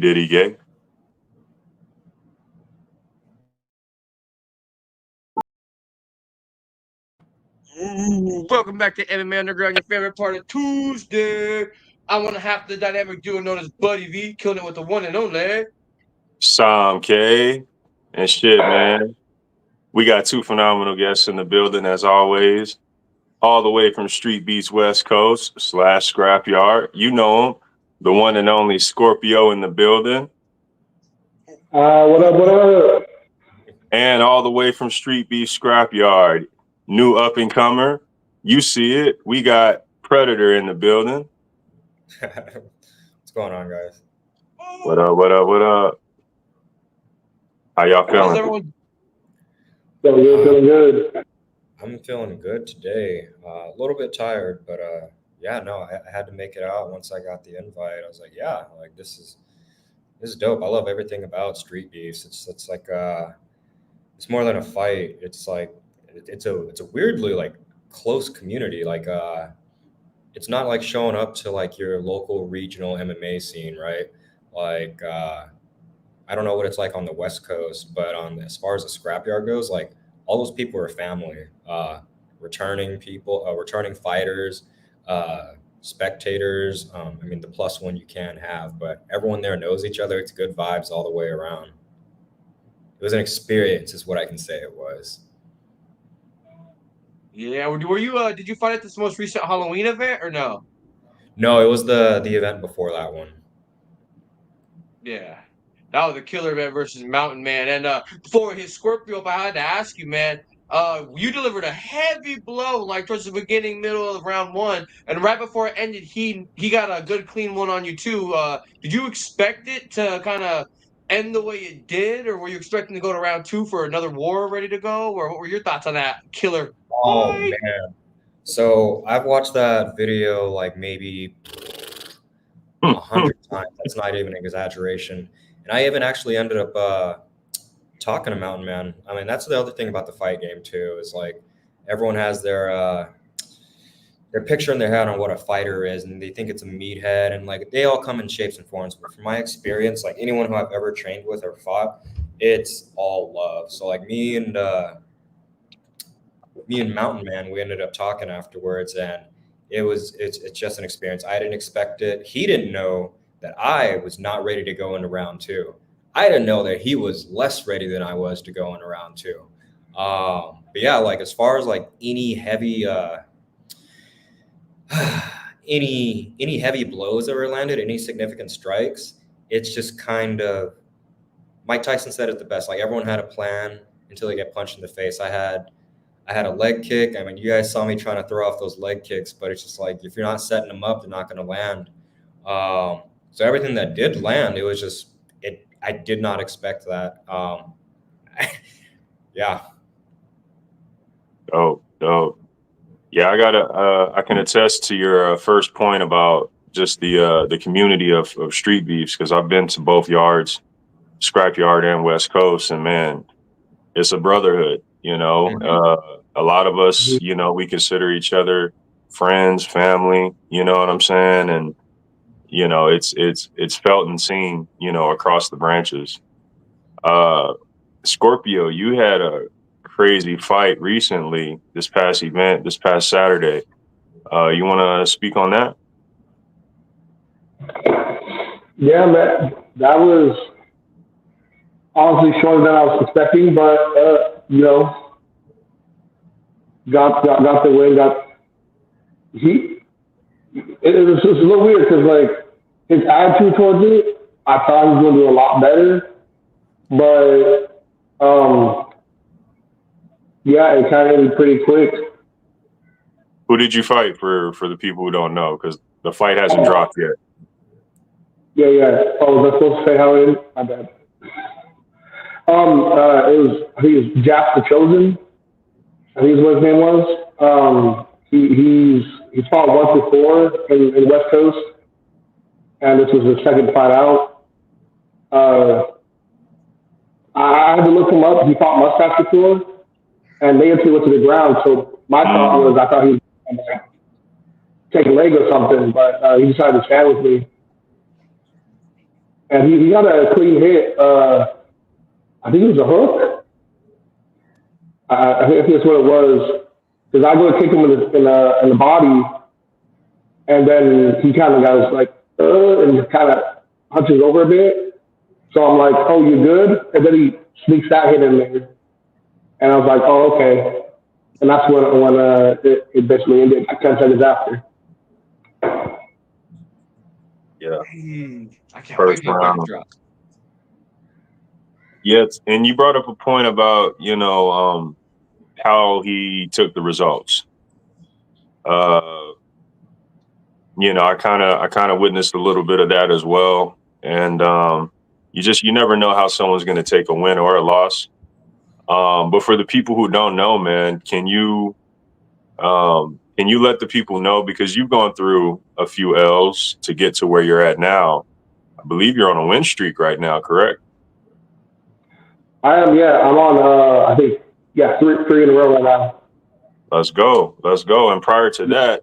Diddy Gay. Ooh, welcome back to MMA Underground, your favorite part of Tuesday. I want to have the dynamic duo known as Buddy V, killing it with the one and only Sam K. And shit, man. We got two phenomenal guests in the building, as always. All the way from Streetbeefs West Coast / Scrapyard. You know him, the one and only Scorpio in the building. What up, what up? And all the way from Streetbeefs Scrapyard, new up-and-comer. You see it. We got Predator in the building. What's going on, guys? What up, what up, what up? How y'all How's feeling? everyone? Feeling good. I'm feeling good today. A little bit tired, but yeah, no, I had to make it out once I got the invite. I was like, yeah, like this is dope. I love everything about Streetbeefs. It's like it's more than a fight. It's like it's a weirdly like close community. Like it's not like showing up to like your local regional MMA scene, right? Like I don't know what it's like on the West Coast, but as far as the scrapyard goes, like all those people are family. Returning people, returning fighters, spectators. I mean, the plus one you can have, but everyone there knows each other. It's good vibes all the way around. It was an experience, is what I can say it was. Yeah, were you? Did you fight at this most recent Halloween event or no? No, it was the event before that one. Yeah, that was the killer event versus Mountain Man. And before his Scorpio, if I had to ask you, man, you delivered a heavy blow like towards the beginning, middle of round one, and right before it ended, he got a good clean one on you too. Did you expect it to kind of end the way it did, or were you expecting to go to round two for another war ready to go, or what were your thoughts on that killer? Oh man! So I've watched that video like maybe 100 times. That's not even an exaggeration. And I even actually ended up talking to Mountain Man. I mean, that's the other thing about the fight game too, is like everyone has their picture in their head on what a fighter is, and they think it's a meathead, and like they all come in shapes and forms. But from my experience, like anyone who I've ever trained with or fought, it's all love. So like me and Mountain Man, we ended up talking afterwards, and it's just an experience. I didn't expect it. He didn't know that I was not ready to go into round two. I didn't know that he was less ready than I was to go into round two. But yeah, like as far as like any heavy any heavy blows that were landed, any significant strikes, it's just kind of Mike Tyson said it the best. Like everyone had a plan until they get punched in the face. I had a leg kick. I mean, you guys saw me trying to throw off those leg kicks, but it's just like if you're not setting them up, they're not going to land. So everything that did land, it was just it. I did not expect that. Yeah. Dope. Yeah, I can attest to your first point about just the community of street beefs, because I've been to both yards, Scrapyard and West Coast, and man, it's a brotherhood. You know, a lot of us, you know, we consider each other friends, family. You know what I'm saying? And you know, it's felt and seen, you know, across the branches. Scorpio, you had a crazy fight recently, this past Saturday. You want to speak on that? Yeah, man, that was honestly shorter than I was expecting, but you know, got the win. It was just a little weird because like his attitude towards it, I thought he was going to do a lot better, but yeah, it kind of ended pretty quick. Who did you fight for the people who don't know? Because the fight hasn't dropped yet. Yeah. Oh, was I supposed to say how it ended? My bad. I think it was Jack the Chosen. I think is what his name was. He's fought once before in West Coast, and this was his second fight out. I had to look him up. He fought Mustache before, and they actually went to the ground. So my thought was, I thought he was going to take a leg or something, but he decided to stand with me. and he got a clean hit. I think it was a hook. I think that's what it was. Because I go to kick him in the body, and then he kind of goes like, and just kind of hunches over a bit. So I'm like, oh, you good? And then he sneaks that hit in there, and I was like, oh, okay. And that's when it basically ended 10 seconds after. Yeah. I can't First wait for round. the drop. Yes, and you brought up a point about how he took the results. I kind of witnessed a little bit of that as well, and you never know how someone's going to take a win or a loss. But for the people who don't know, man, can you let the people know, because you've gone through a few L's to get to where you're at now. I believe you're on a win streak right now, correct? I am, yeah. I'm on, I think, yeah, three in a row right now. Let's go. And prior to that,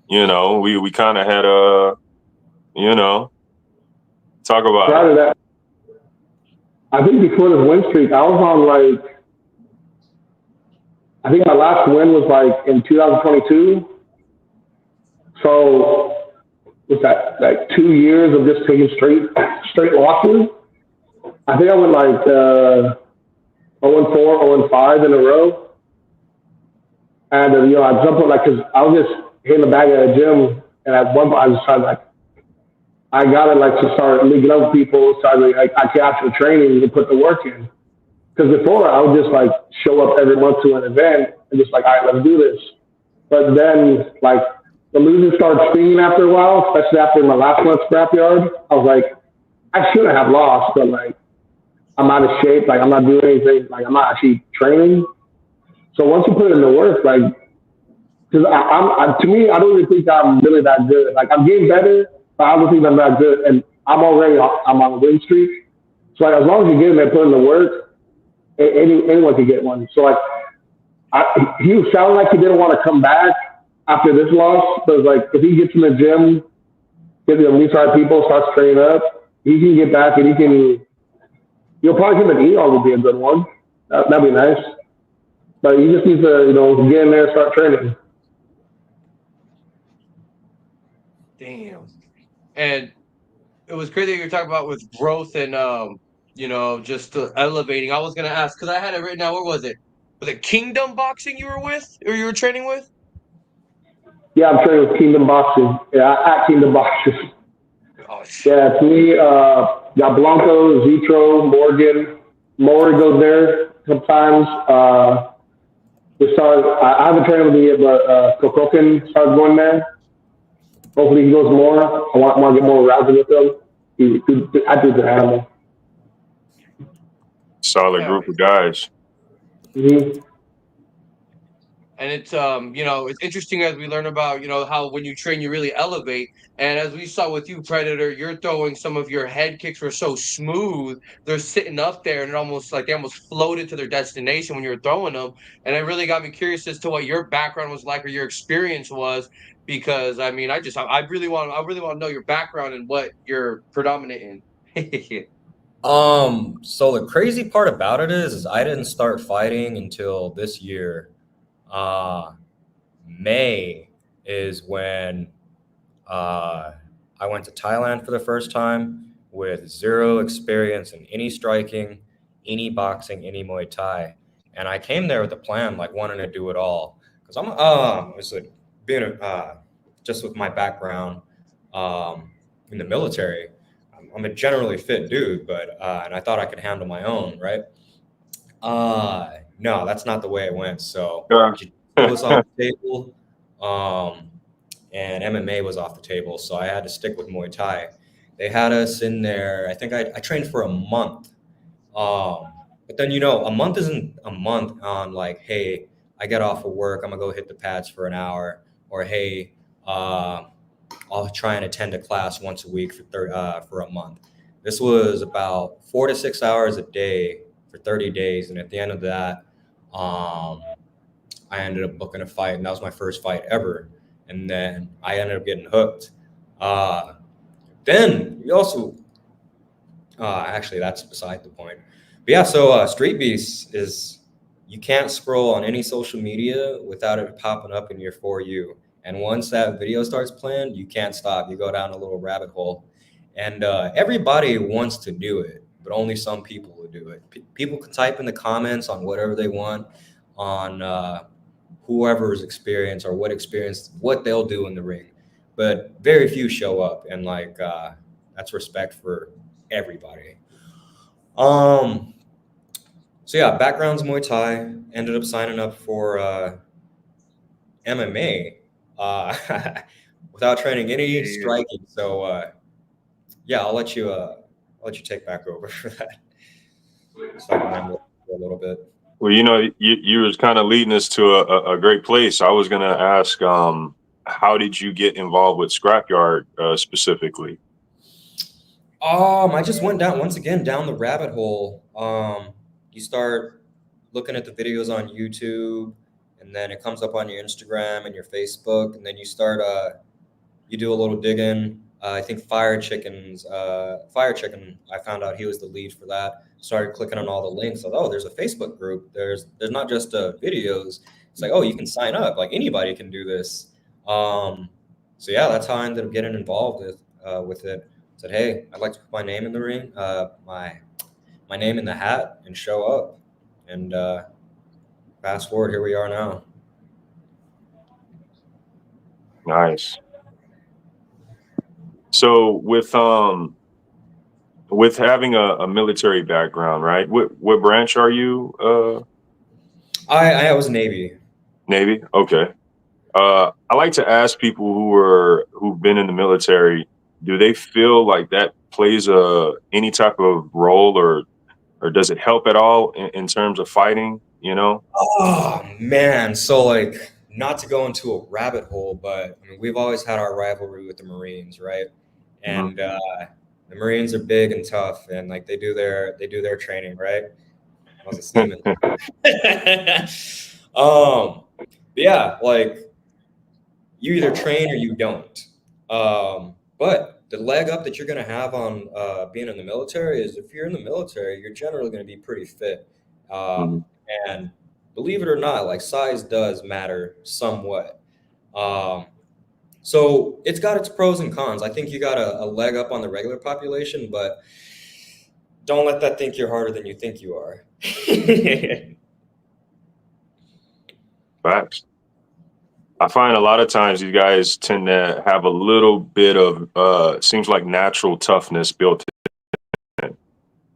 we kind of had talk about prior to that, I think before this win streak, I was on I think my last win was in 2022. So with that 2 years of just taking straight losses, I think I went 0-4, 0-5 in a row. And I jumped on because I was just hitting the bag at a gym, and at one point I was trying I gotta to start linking up with people, start I can actually training and put the work in. Because before I would just show up every month to an event and just all right, let's do this. But then the losing started stinging after a while, especially after my last one at Scrapyard. I was like, I shouldn't have lost, but I'm out of shape. I'm not doing anything. I'm not actually training. So once you put in the work, because to me, I don't even think I'm really that good. I'm getting better, but I don't think I'm that good. And I'm on a win streak. So as long as you get in there, put in the work, anyone can get one. So he sounded like he didn't want to come back after this loss. So if he gets in the gym, meets our people, starts training up, he can get back and you'll probably him an ER would be a good one. That'd be nice. But you just need to, get in there and start training. Damn. And it was crazy that you were talking about with growth and just elevating. I was gonna ask because I had it written down. Where was it? Was it Kingdom Boxing you were with, or you were training with? Yeah, I'm training with Kingdom Boxing. Yeah, at Kingdom Boxing. Oh, yeah, it's me, got Blanco, Zitro, Morgan. Maury goes there sometimes. I haven't trained with him yet, but Kokokin started going there. Hopefully he goes more. I want to get more rounds with him. I think he's an animal. Solid group of guys. Mm-hmm. And it's it's interesting as we learn about how when you train you really elevate. And as we saw with you, Predator, you're throwing some of your head kicks were so smooth, they're sitting up there and they almost floated to their destination when you're throwing them. And it really got me curious as to what your background was like or your experience was, because I really want to know your background and what you're predominant in. So the crazy part about it is I didn't start fighting until this year. May is when I went to Thailand for the first time with zero experience in any striking, any boxing, any Muay Thai. And I came there with a plan, wanting to do it all. Because just with my background in the military, I'm a generally fit dude, but and I thought I could handle my own, right? No, that's not the way it went. So it was off the table, and MMA was off the table. So I had to stick with Muay Thai. They had us in there. I think I trained for a month. But then, a month isn't a month on hey, I get off of work, I'm gonna go hit the pads for an hour, or hey, I'll try and attend a class once a week for a month. This was about 4 to 6 hours a day for 30 days. And at the end of that, I ended up booking a fight, and that was my first fight ever. And then I ended up getting hooked. Then we also Actually, that's beside the point. But yeah, so Street Beefs is, you can't scroll on any social media without it popping up in your For You. And once that video starts playing, you can't stop. You go down a little rabbit hole. And everybody wants to do it, but only some people will do it. People can type in the comments on whatever they want, on whoever's experience or what they'll do in the ring. But very few show up. And like, that's respect for everybody. So yeah, background's Muay Thai. Ended up signing up for MMA without training any striking. So yeah, I'll let you take back over for that. So I can ramble a little bit. Well, you was kind of leading us to a great place. I was going to ask, how did you get involved with Scrapyard specifically? I just went down the rabbit hole. You start looking at the videos on YouTube, and then it comes up on your Instagram and your Facebook, and then you start you do a little digging. I think Fire Chicken, I found out he was the lead for that. Started clicking on all the links. Oh, there's a Facebook group. There's not just videos. It's like, oh, you can sign up. Like anybody can do this. So yeah, that's how I ended up getting involved with it. Said, hey, I'd like to put my name in the ring, my name in the hat, and show up. And fast forward, here we are now. Nice. So with having a military background, right? What branch are you? I was Navy. Navy? Okay. I like to ask people who've been in the military, do they feel like that plays any type of role, or does it help at all in terms of fighting? Oh man, so like, not to go into a rabbit hole, but I mean, we've always had our rivalry with the Marines, right? And the Marines are big and tough, and like they do their training, right? I was a seaman. Yeah, like you either train or you don't. But the leg up that you're going to have on being in the military is, if you're in the military, you're generally going to be pretty fit. And believe it or not, like size does matter somewhat. So it's got its pros and cons. I think you got a leg up on the regular population, but don't let that think you're harder than you think you are. Facts. I find a lot of times you guys tend to have a little bit of seems like natural toughness built in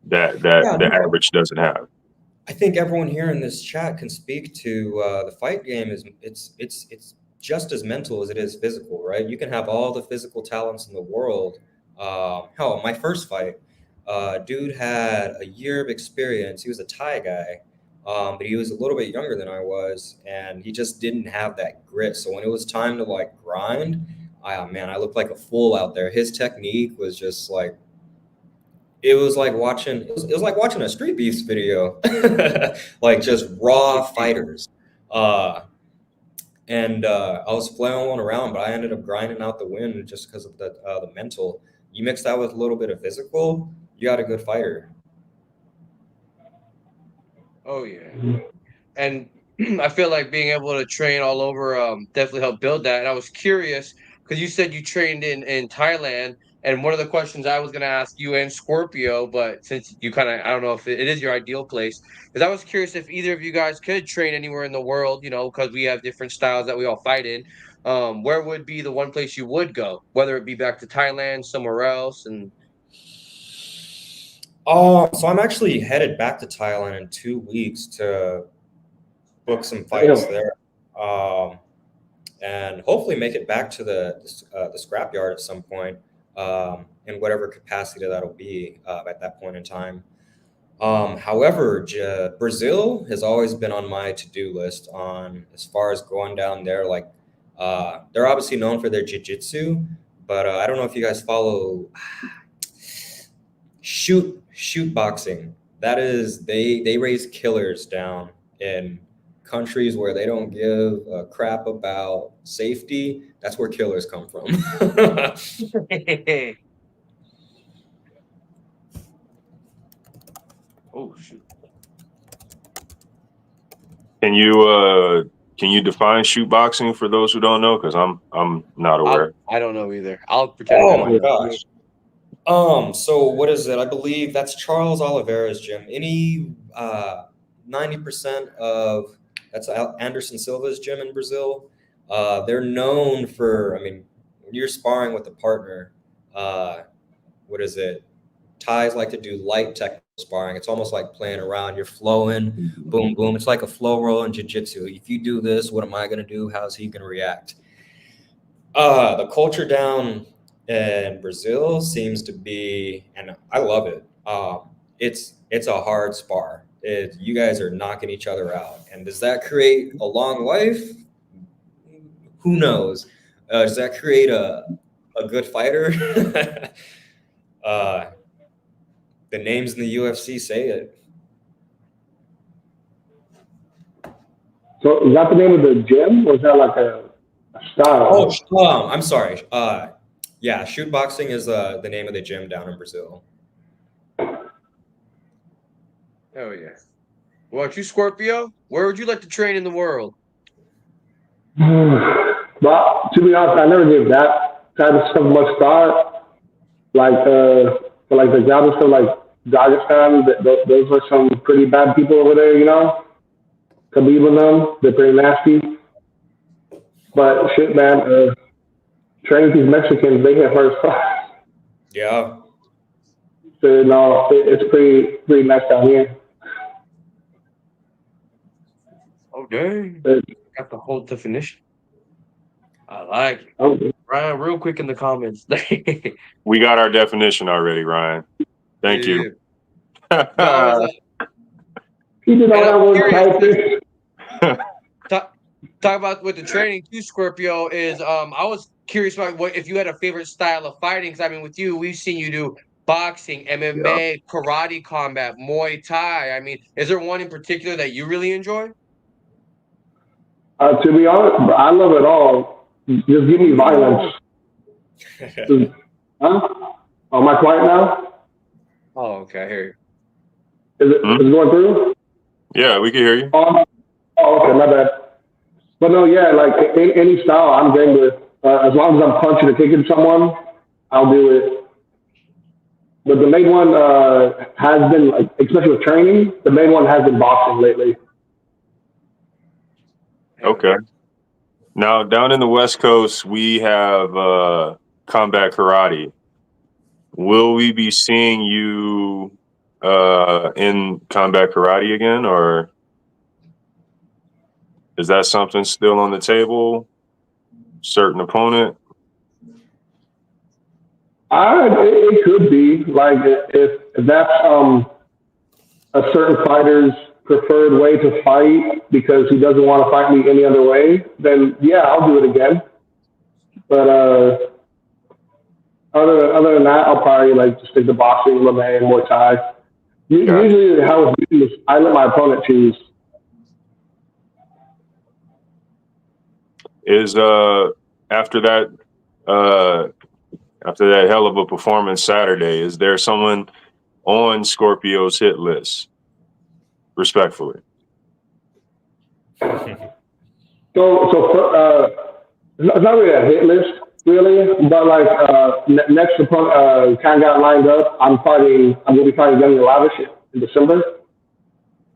that the average doesn't have. I think everyone here in this chat can speak to the fight game it's just as mental as it is physical, right? You can have all the physical talents in the world. Hell, my first fight, dude had a year of experience. He was a Thai guy. But he was a little bit younger than I was, and he just didn't have that grit. So when it was time to like grind, I looked like a fool out there. His technique was just like, it was like watching a Streetbeefs video, like just raw fighters. And I was flailing around, but I ended up grinding out the win just because of the mental. You mix that with a little bit of physical, you got a good fighter. Oh yeah, and I feel like being able to train all over definitely helped build that. And I was curious because you said you trained in Thailand, and one of the questions I was going to ask you and Scorpio, but since you kind of, I don't know if it is your ideal place, because I was curious if either of you guys could train anywhere in the world, because we have different styles that we all fight in. Where would be the one place you would go, whether it be back to Thailand, somewhere else, and so I'm actually headed back to Thailand in 2 weeks to book some fights there, and hopefully make it back to the scrapyard at some point, in whatever capacity that'll be at that point in time. However, Brazil has always been on my to-do list on as far as going down there. Like, they're obviously known for their jiu-jitsu, but I don't know if you guys follow shoot boxing. That is, they raise killers down in countries where they don't give a crap about safety. That's where killers come from. Oh shoot. Can you define shoot boxing for those who don't know? Because I'm not aware. I don't know either. I'll pretend. Oh I my don't know. gosh. So what is it? I believe that's Charles Oliveira's gym. Any 90% of that's Anderson Silva's gym in Brazil. They're known for, I mean, when you're sparring with a partner, what is it? Thais like to do light technical sparring. It's almost like playing around. You're flowing, boom, boom. It's like a flow roll in jiu-jitsu. If you do this, what am I going to do? How's he going to react? The culture down in Brazil seems to be, and I love it. It's a hard spar. You guys are knocking each other out. And does that create a long life? Who knows? Does that create a good fighter? The names in the UFC say it. So is that the name of the gym, or is that like a style? Oh, I'm sorry. Yeah, shoot boxing is the name of the gym down in Brazil. Oh yeah. What about you, Scorpio? Where would you like to train in the world? But to be honest, I never gave that type of stuff much thought. Like for like the job stuff, like Dagestan, those are some pretty bad people over there, you know. Khabib and them, they're pretty nasty. But shit, man, training these Mexicans, they get hurt. Yeah. So no, it's pretty nice down here. Okay. Got the whole definition. I like it. Okay. Ryan, real quick in the comments. We got our definition already, Ryan. Thank you. No, He did all that work. talk about with the training too, Scorpio, is I was curious about what if you had a favorite style of fighting. 'Cause I mean, with you, we've seen you do boxing, MMA, karate combat, Muay Thai. I mean, is there one in particular that you really enjoy? To be honest, I love it all. Just give me violence. Huh? Oh, am I quiet now? Oh, okay, I hear you. Is it going through? Yeah, we can hear you. Oh, okay, my bad. But no, yeah, like any style I'm game with. As long as I'm punching or kicking someone, I'll do it. But the main one has been, like, especially with training, the main one has been boxing lately. Okay. Now, down in the West Coast, we have combat karate. Will we be seeing you in combat karate again, or is that something still on the table? Certain opponent? It could be. Like, if that's a certain fighter's preferred way to fight because he doesn't want to fight me any other way, then yeah, I'll do it again. But other than that, I'll probably like just stick to boxing, MMA, and Muay Thai. Usually, how it's is I let my opponent choose. Is after that hell of a performance Saturday, is there someone on Scorpio's hit list? Respectfully. So it's not really a hit list, really, but like next opponent kind of got lined up. I'm gonna be fighting Young and Lavish in December.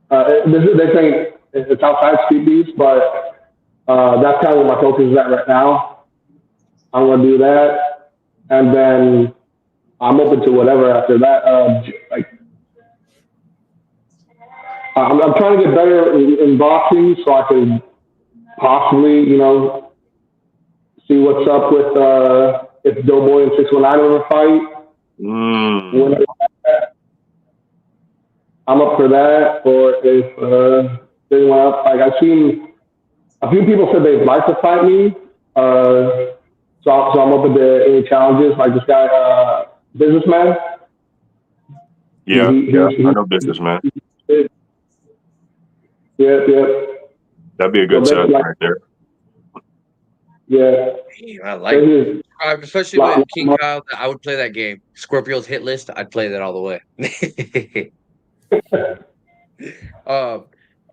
They think it's outside Streetbeefs, but that's kind of where my focus is at right now. I'm gonna do that, and then I'm open to whatever after that. I'm trying to get better in boxing so I can possibly, see what's up with if Doughboy and 619 ever fight. I'm up for that, or if they want up, like I've seen a few people said they'd like to fight me, so I'm open to any challenges. Like this guy, Businessman. Yeah, I know Businessman. Yeah. That'd be a good set right there. Yeah. I like it. Especially with King Kyle, I would play that game. Scorpio's hit list, I'd play that all the way.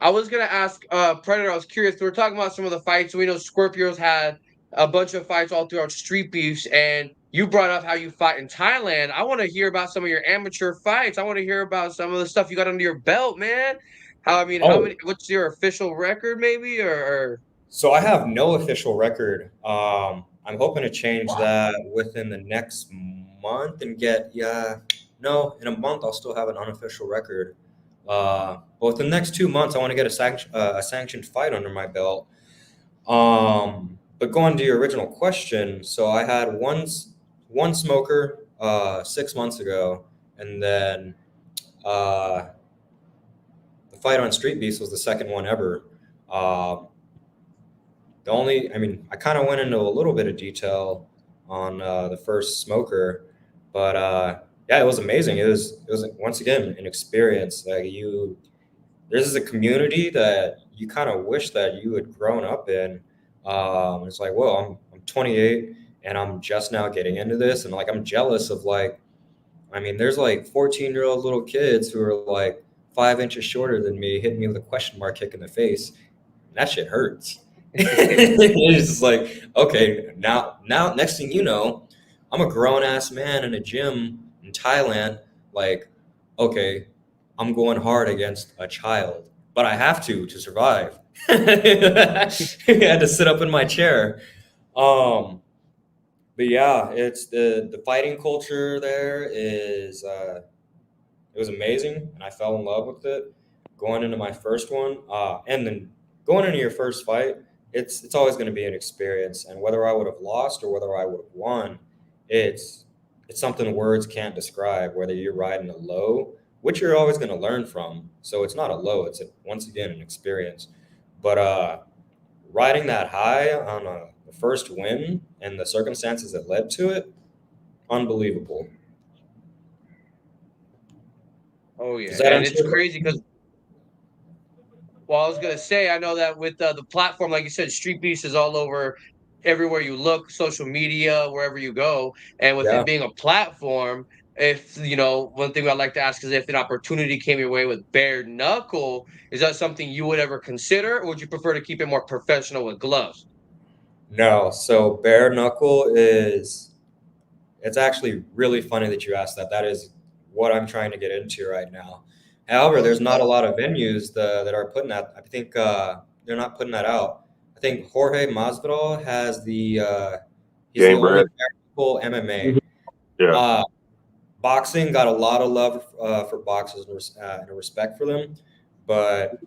I was gonna ask Predator. I was curious. We were talking about some of the fights. We know Scorpio's had a bunch of fights all throughout Street Beefs, and you brought up how you fight in Thailand. I want to hear about some of your amateur fights. I want to hear about some of the stuff you got under your belt, man. How many? Oh, What's your official record, maybe? Or so I have no official record. I'm hoping to change that within the next month and get, no, in a month I'll still have an unofficial record. But within the next 2 months, I want to get a sanctioned fight under my belt. But going to your original question, so I had one smoker 6 months ago, and then the fight on Street Beefs was the second one ever. I kind of went into a little bit of detail on the first smoker, but yeah, it was amazing. It was once again an experience. This is a community that you kind of wish that you had grown up in. It's like, well, I'm 28 and I'm just now getting into this, and like I'm jealous of there's like 14-year-old little kids who are like 5 inches shorter than me hitting me with a question mark kick in the face. That shit hurts. It's just like, okay, now, next thing you know, I'm a grown ass man in a gym in Thailand. Like, okay, I'm going hard against a child, but I have to survive. I had to sit up in my chair. But yeah, it's the fighting culture there is it was amazing, and I fell in love with it going into my first one. And then going into your first fight, it's always going to be an experience, and whether I would have lost or whether I would have won, it's something words can't describe. Whether you're riding a low, which you're always going to learn from, so it's not a low, it's once again an experience. But riding that high on the first win and the circumstances that led to it, unbelievable. oh yeah, Does that and answer it's your crazy question? because. Well, I was gonna say, I know that with the platform, like you said, Street Beefs is all over, everywhere you look, social media, wherever you go, and with Yeah. it being a platform, if one thing I'd like to ask is if an opportunity came your way with bare knuckle, is that something you would ever consider, or would you prefer to keep it more professional with gloves? No, so bare knuckle it's actually really funny that you asked that. That is what I'm trying to get into right now. However, there's not a lot of venues that are putting that. I think they're not putting that out. I think Jorge Masvidal has he's the Game only bread. bare knuckle MMA. Yeah. Uh, Boxing got a lot of love for boxers and respect for them, but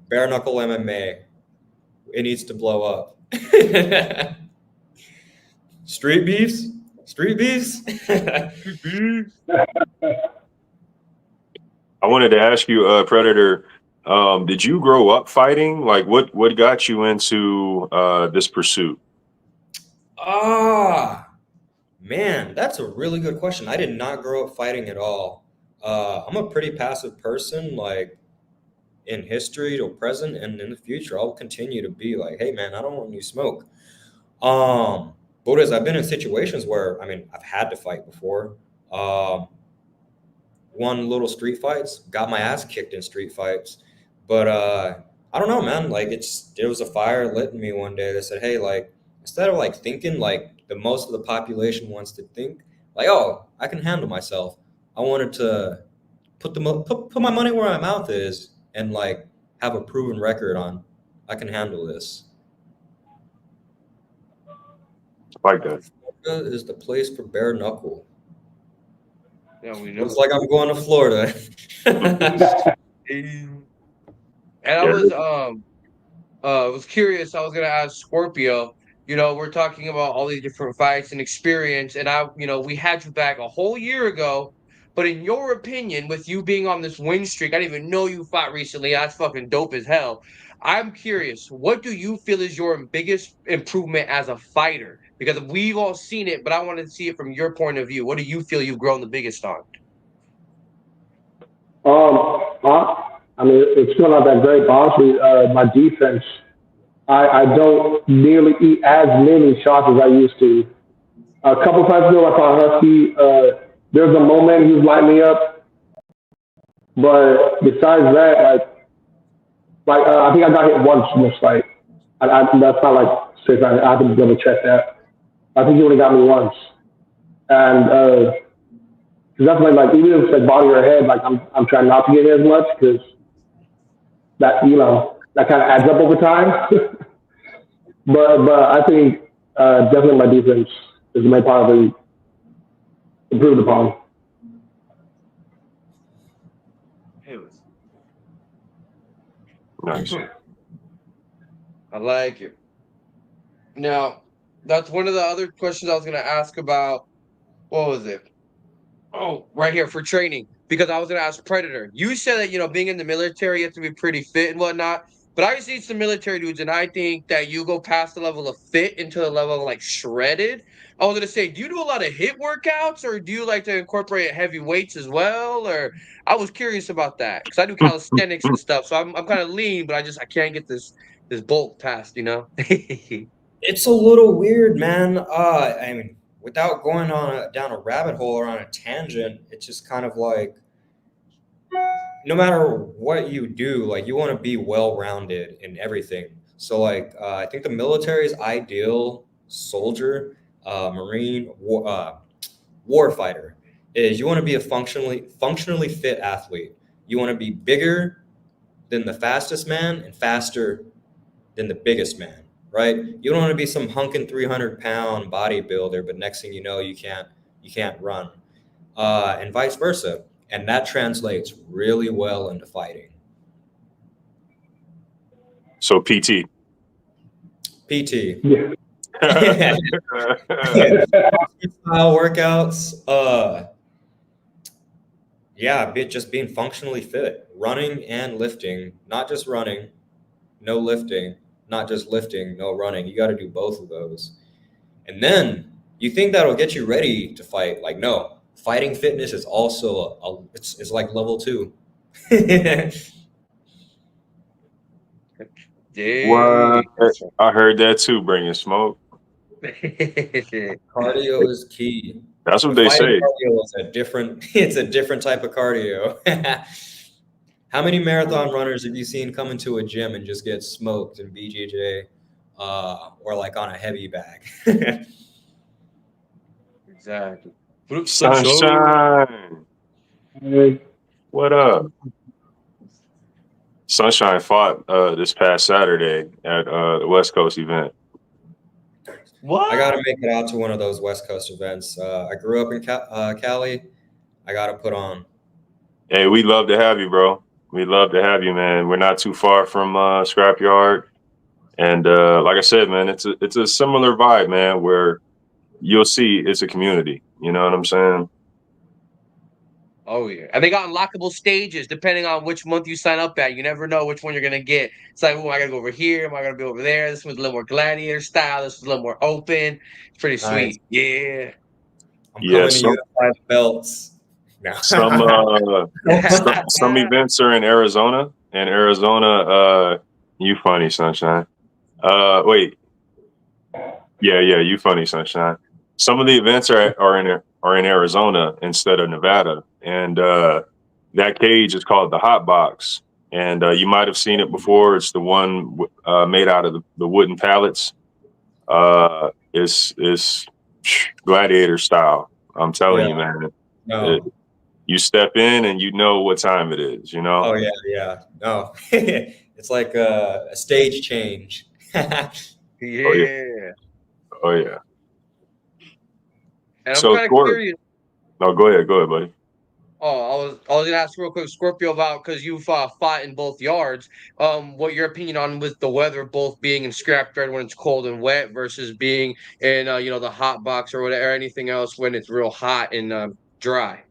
bare knuckle MMA, it needs to blow up. Street beefs, street beefs. I wanted to ask you, Predator, did you grow up fighting? Like, what got you into this pursuit? Man, that's a really good question. I did not grow up fighting at all. I'm a pretty passive person, like in history to present and in the future. I'll continue to be like, hey man, I don't want any smoke. But I've been in situations where I've had to fight before. Won little street fights, got my ass kicked in street fights. But I don't know, man. Like there was a fire lit in me one day that said, hey, like instead of like thinking like the most of the population wants to think, like, oh, I can handle myself. I wanted to put my money where my mouth is and like have a proven record on I can handle this. Like that. Florida is the place for bare knuckle. Yeah, we know. Looks like I'm going to Florida. And I was curious. I was gonna ask Scorpio. We're talking about all these different fights and experience, and we had you back a whole year ago. But in your opinion, with you being on this win streak, I didn't even know you fought recently. That's fucking dope as hell. I'm curious, what do you feel is your biggest improvement as a fighter? Because we've all seen it, but I want to see it from your point of view. What do you feel you've grown the biggest on? It's still not that great, but honestly, my defense, I don't nearly eat as many shots as I used to. A couple times ago, I saw Husky. There was a moment he was lighting me up, But besides that, I think I got hit once in this fight. That's not like safe. I have to double check that. I think he only got me once, and because that's like even if it's like body or head, like I'm trying not to get hit as much because that that kind of adds up over time. but I think definitely my defense is the main part of it improved upon. Nice. I like it. Now, that's one of the other questions I was going to ask about. What was it? Oh, right here for training. Because I was going to ask Predator. You said that, being in the military, you have to be pretty fit and whatnot. But I see some military dudes, and I think that you go past the level of fit into the level of, like, shredded. I was going to say, do you do a lot of HIIT workouts, or do you like to incorporate heavy weights as well? Or I was curious about that because I do calisthenics and stuff. So I'm kind of lean, but I can't get this bulk past, It's a little weird, man. I mean, without going down a rabbit hole or on a tangent, it's just kind of like no matter what you do, like you want to be well-rounded in everything. So like I think the military's ideal soldier, Marine, war fighter is you want to be a functionally fit athlete. You want to be bigger than the fastest man and faster than the biggest man, right? You don't want to be some hunking 300-pound bodybuilder, but next thing you know, you can't run, and vice versa. And that translates really well into fighting. So PT. Yeah. Style workouts. Just being functionally fit, running and lifting, not just running, no lifting, not just lifting, no running. You got to do both of those. And then you think that'll get you ready to fight. Like, no, fighting fitness is also it's like level 2. What? I heard that too, bringing smoke. Cardio is key. That's what they say. Cardio is it's a different type of cardio. How many marathon runners have you seen come into a gym and just get smoked in BJJ or like on a heavy bag? Exactly. Sunshine. What up? Sunshine fought this past Saturday at the West Coast event. What? I got to make it out to one of those West Coast events. I grew up in Cali. I got to put on. Hey, we'd love to have you, bro. We'd love to have you, man. We're not too far from Scrapyard. And like I said, man, it's a similar vibe, man, where you'll see it's a community. You know what I'm saying? Oh, yeah. And they got unlockable stages depending on which month you sign up at. You never know which one you're going to get. It's like, oh, I got to go over here. Am I going to be over there? This one's a little more gladiator style. This is a little more open. It's pretty sweet. Nice. Yeah. I'm coming to unify the belts. No. Some events are in Arizona. In Arizona, you funny, Sunshine. Wait. Yeah, you funny, Sunshine. Some of the events are in Arizona instead of Nevada, and that cage is called the Hot Box, and you might have seen it before. It's the one made out of the wooden pallets. It's gladiator style. I'm telling you, man. No. You step in and you know what time it is. You know. Oh yeah. No, it's like a stage change. Yeah. Oh yeah. And I'm kind of curious. No, go ahead, buddy. Oh, I was gonna ask real quick, Scorpio, about because you've fought in both yards. What your opinion on with the weather, both being in Scrapyard when it's cold and wet versus being in the hot box or whatever, or anything else when it's real hot and dry.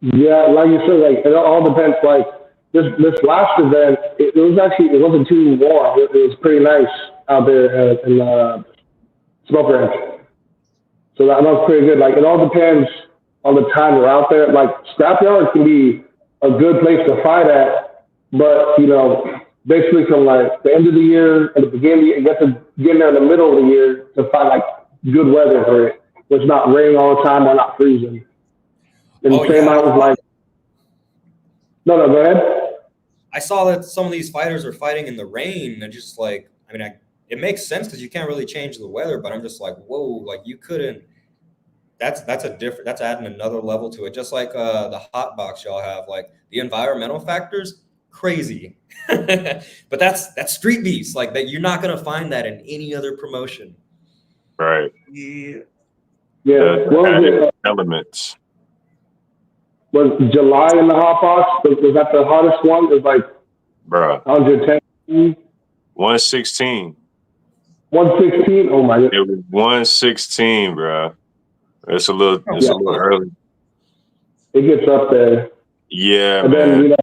Yeah, like you said, like it all depends. Like this last event, it wasn't too warm. It was pretty nice out there in Smoke Ranch. So that was pretty good. Like it all depends on the time you're out there. Like Scrapyard can be a good place to fight at, but basically from like the end of the year and the beginning of the year, you have to get in there in the middle of the year to find like good weather for it. Where it's not raining all the time or not freezing. And Oh, came yeah. out was like, no, go ahead. I saw that some of these fighters are fighting in the rain, and just like, I mean, it makes sense because you can't really change the weather, but I'm just like, whoa, like you couldn't. That's adding another level to it. Just like the hot box y'all have, like the environmental factors, crazy. But that's street beefs, like that. You're not gonna find that in any other promotion. Right. Yeah. Yeah, The what was added it? elements. Was July in the hot box? Was that the hottest one? It was like Bruh. 110, 116. 116. Oh my It god. was 116, bruh. It's a little Yeah, early. it gets up there. Yeah, And then, man.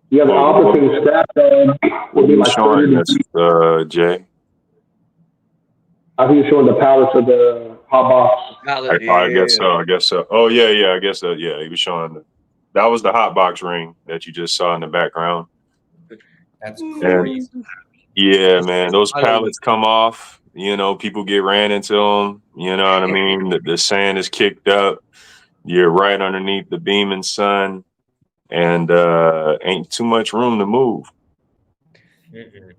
you have the opposite in Scrapyard. What Would are be you like showing 30 us, degrees. Jay? I think you're showing the pallets of the hot box. I guess so. I guess so. Oh yeah. I guess so. Yeah, he was showing. That was the hot box ring that you just saw in the background. That's And crazy. yeah, man, those I love pallets come off. People get ran into them. You know what I mean? The sand is kicked up. You're right underneath the beaming sun, and ain't too much room to move. Mm-mm.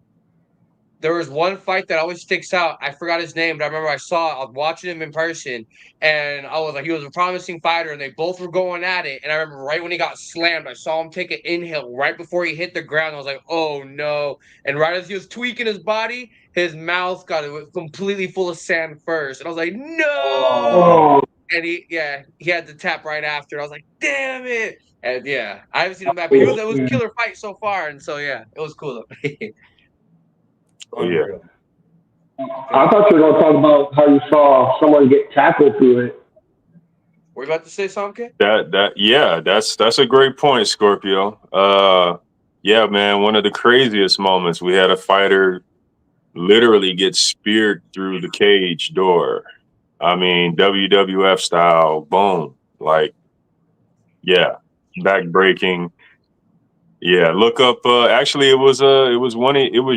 There was one fight that always sticks out. I forgot his name, but I remember I was watching him in person, and I was like, he was a promising fighter, and they both were going at it. And I remember right when he got slammed, I saw him take an inhale right before he hit the ground. I was like, oh no. And right as he was tweaking his body, his mouth got completely full of sand first. And I was like, no. Oh, And he had to tap right after. I was like, damn it. And yeah, I haven't seen him back, but it was a killer fight so far. And so yeah, it was cool though. Oh yeah. Unreal. I thought you were going to talk about how you saw someone get tackled through it. Were you about to say something? That's a great point, Scorpio. Yeah, man, one of the craziest moments. We had a fighter literally get speared through the cage door. I mean, WWF style, boom. Like, yeah, back breaking. Yeah, look up. Actually, it was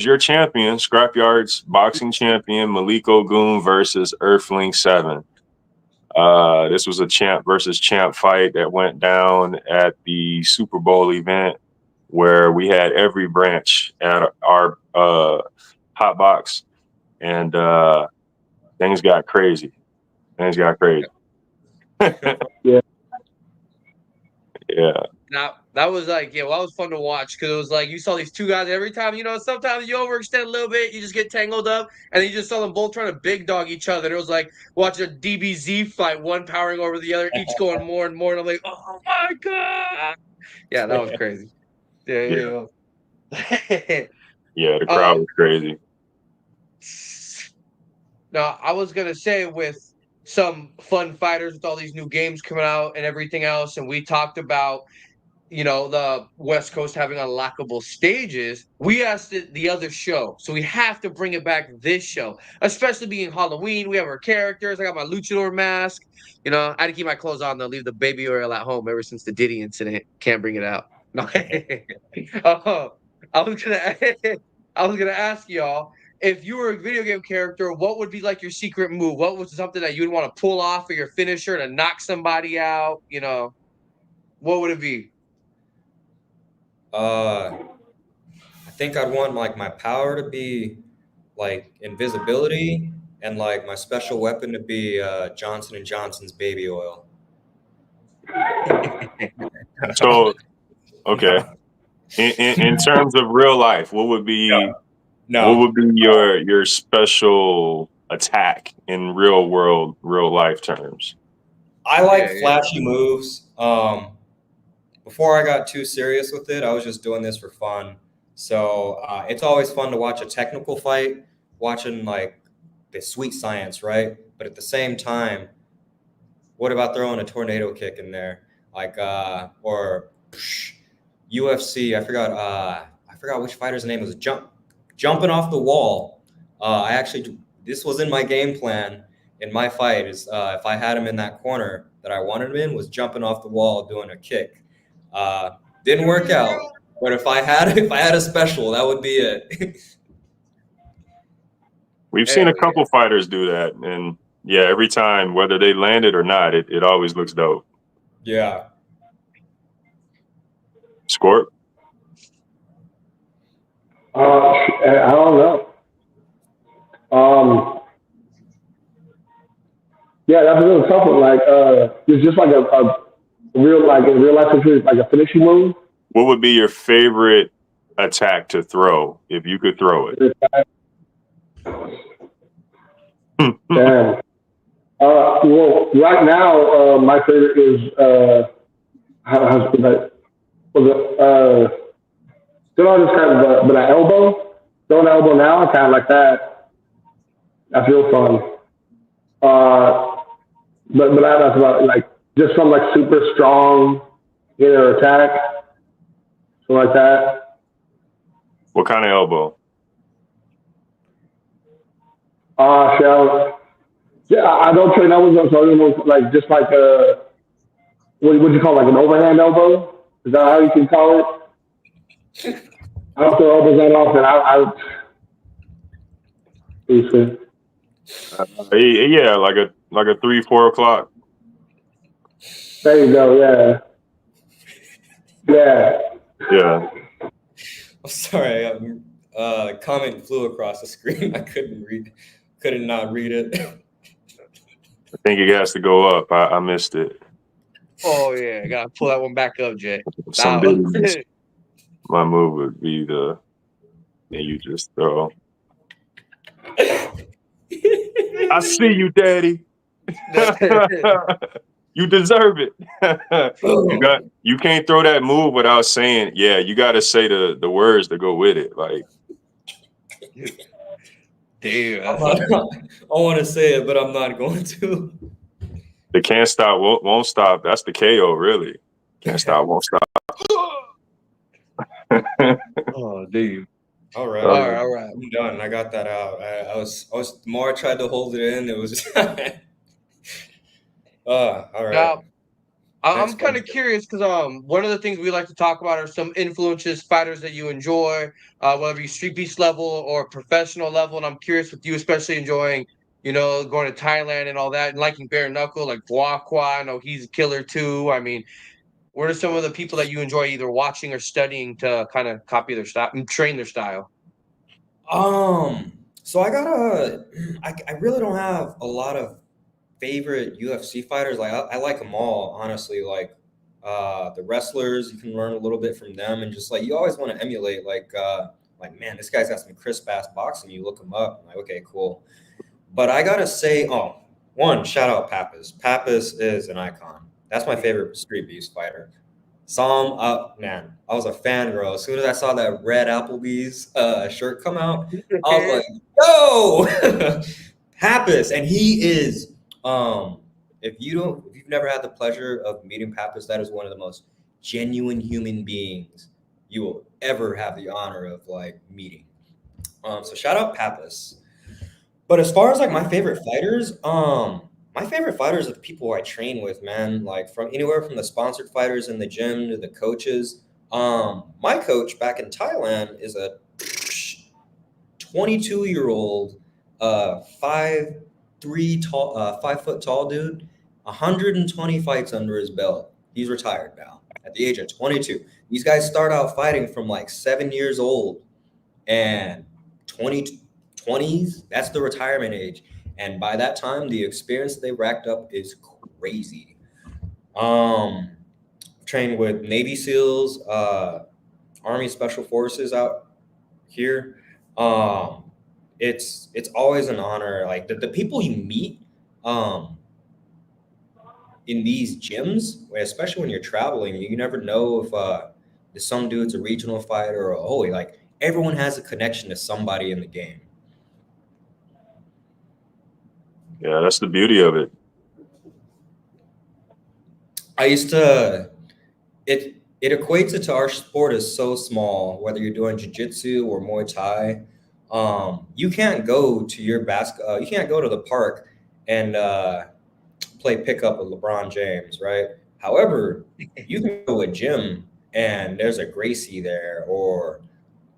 your champion, Scrapyard's boxing champion, Malik Ogun versus Earthling 7. This was a champ versus champ fight that went down at the Super Bowl event where we had every branch at our hot box, and things got crazy. Things got crazy. Yeah. Yeah. Now that was like, that was fun to watch because it was like you saw these two guys every time. Sometimes you overextend a little bit, you just get tangled up, and then you just saw them both trying to big dog each other. And it was like watching a DBZ fight, one powering over the other, each going more and more. And I'm like, oh my god, yeah, that was crazy. Yeah. Yeah, the crowd was crazy. Now, I was gonna say with some fun fighters with all these new games coming out and everything else, and we talked about the West Coast having unlockable stages. We asked it the other show, so we have to bring it back this show, especially being Halloween. We have our characters. I got my luchador mask. I had to keep my clothes on though. Leave the baby oil at home ever since the Diddy incident. Can't bring it out. No. I was gonna I was gonna ask y'all if you were a video game character, what would be like your secret move? What was something that you'd want to pull off of your finisher to knock somebody out? What would it be? I think I'd want like my power to be like invisibility, and like my special weapon to be Johnson and Johnson's baby oil. So, okay. In terms of real life, what would be your special attack in real world, real life terms? I like flashy moves. Before I got too serious with it, I was just doing this for fun. So it's always fun to watch a technical fight, watching like the sweet science, right? But at the same time, what about throwing a tornado kick in there, like or UFC? I forgot which fighter's name was jumping off the wall. This was in my game plan in my fight. Is if I had him in that corner that I wanted him in, was jumping off the wall doing a kick. Didn't work out, but if I had a special, that would be it. We've seen a couple fighters do that, and yeah, every time, whether they land it or not, it always looks dope. Yeah. Scorp? I don't know. Yeah, that's a real tough one. Like, it's just like a real, like in real life situation, like a finishing move. What would be your favorite attack to throw if you could throw it? Damn. Well, right now, my favorite is how's that? Was it still on this kind of but an elbow? Still an elbow now, kind of like that. That's real fun. But that's about like just some like super strong inner attack, something like that. What kind of elbow? Shell. Yeah, I don't train elbows, so I don't like just like what would you call it, like an overhand elbow? Is that how you can call it? I don't throw elbows that often. Decent. Yeah, like a 3, 4 o'clock. There you go. Yeah. Yeah. Yeah. I'm sorry. The comment flew across the screen. I could not read it. I think it has to go up. I missed it. Oh yeah, gotta pull that one back up, Jay. Some Now, business. My move would be and you just throw. I see you, Daddy. You deserve it. You can't throw that move without saying, yeah, you gotta say the words that go with it. Like, dude, I want to say it, but I'm not going to. the can't stop, won't stop. That's the KO, really. Can't stop, won't stop. oh, dude. All right. All right. I'm done. I got that out. I was. The more I tried to hold it in, it was. All right. Now, I'm Next kind of one. curious because one of the things we like to talk about are some influences, fighters that you enjoy, whether you street beast level or professional level. And I'm curious with you, especially enjoying, going to Thailand and all that, and liking bare knuckle, like Guaqua. I know he's a killer too. I mean, what are some of the people that you enjoy either watching or studying to kind of copy their style and train their style? So I really don't have a lot of favorite UFC fighters. Like I like them all, honestly. Like the wrestlers, you can learn a little bit from them, and just like you always want to emulate. Like man, this guy's got some crisp ass boxing. You look him up, I'm like okay, cool. But I gotta say, one shout out Pappas. Pappas is an icon. That's my favorite Street Beefs fighter. Saw him up, man. I was a fangirl. As soon as I saw that red Applebee's shirt come out, I was like, yo, Pappas. And he is, if you've never had the pleasure of meeting Pappas, that is one of the most genuine human beings you will ever have the honor of like meeting. So shout out Pappas. But as far as like my favorite fighters, are the people I train with, man. Like from anywhere from the sponsored fighters in the gym to the coaches. My coach back in Thailand is a 22-year-old, 5'3" tall, 5 foot tall dude, 120 fights under his belt. He's retired now at the age of 22. These guys start out fighting from like 7 years old, and 20s, that's the retirement age. And by that time, the experience they racked up is crazy. Trained with Navy SEALs, Army Special Forces out here. It's always an honor. Like the people you meet in these gyms, especially when you're traveling, you never know if some dude's a regional fighter or like everyone has a connection to somebody in the game. Yeah, that's the beauty of it. It equates it to our sport is so small, whether you're doing jiu-jitsu or Muay Thai. You can't go to you can't go to the park and play pickup with LeBron James, right? However, you can go to a gym and there's a Gracie there or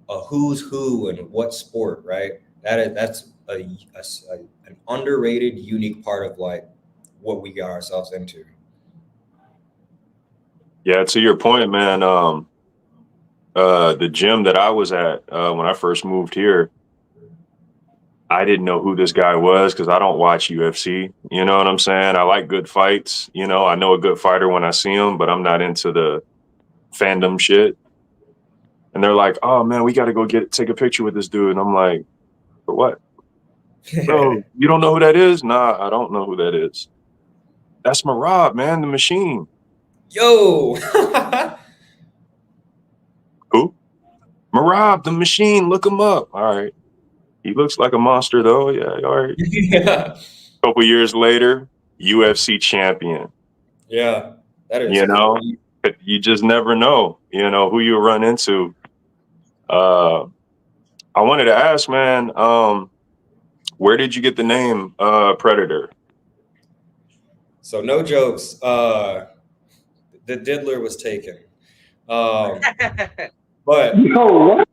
a who's who in what sport, right? That's an underrated, unique part of like what we got ourselves into. Yeah, to your point, man. The gym that I was at when I first moved here, I didn't know who this guy was because I don't watch UFC. You know what I'm saying? I like good fights. You know, I know a good fighter when I see him, but I'm not into the fandom shit. And they're like, "Oh man, we got to go take a picture with this dude." And I'm like, "For what, bro? You don't know who that is?" Nah, I don't know who that is. That's Marab, man, the machine. Yo. Who? Marab, the machine. Look him up. All right. He looks like a monster, though. Yeah, all right. Yeah. A couple years later, UFC champion. Yeah. That is You know, crazy. you just never know, who you run into. I wanted to ask, man, where did you get the name Predator? So no jokes. The diddler was taken. But Yo, what?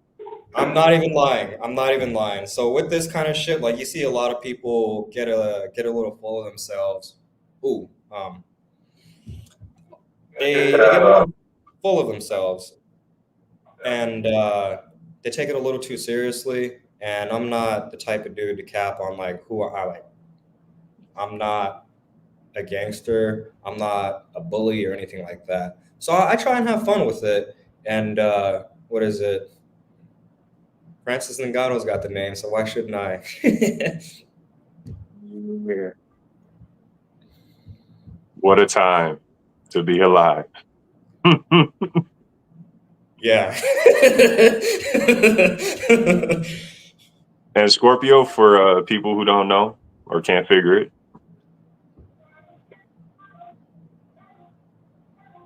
I'm not even lying. So with this kind of shit, like you see a lot of people get a little full of themselves. Ooh, they get a little full of themselves, and they take it a little too seriously. And I'm not the type of dude to cap on like who I like. I'm not a gangster. I'm not a bully or anything like that. So I try and have fun with it. And what is it? Francis Ngannou's got the name, so why shouldn't I? What a time to be alive. Yeah. And Scorpio, for people who don't know or can't figure it.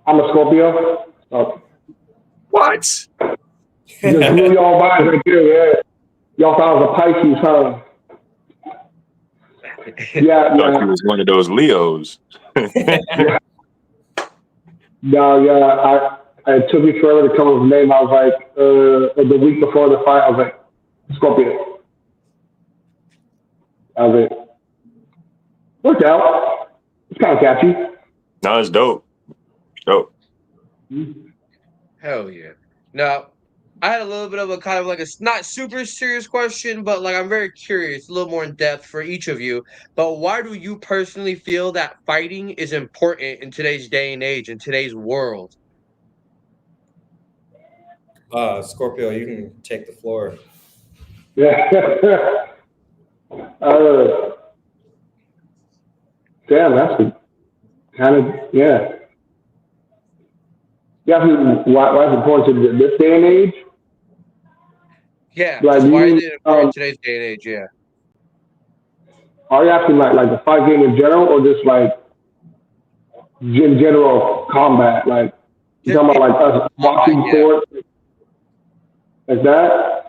I'm a Scorpio. Oh, What? just blew y'all by right there, yeah. Y'all thought I was a Pisces, huh? Yeah, I thought yeah. you was one of those Leos. Yeah. No, yeah. It took me forever to come up with a name. I was like, the week before the fight, I was like, Scorpio. That was it. Worked out. It's kind of catchy. No, it's dope. Dope. Hell yeah. Now, I had a little bit of a kind of like a not super serious question, but like I'm very curious, a little more in depth for each of you. But why do you personally feel that fighting is important in today's day and age, in today's world? Scorpio, you can take the floor. Yeah. Damn, that's kind of, yeah. Yeah, why is it important to this day and age? Yeah, Like, just why is you, it important in today's day and age? Yeah. are you asking like the fight game in general, or just like in general combat? Like, you Just talking about like us watching yeah. sports like that?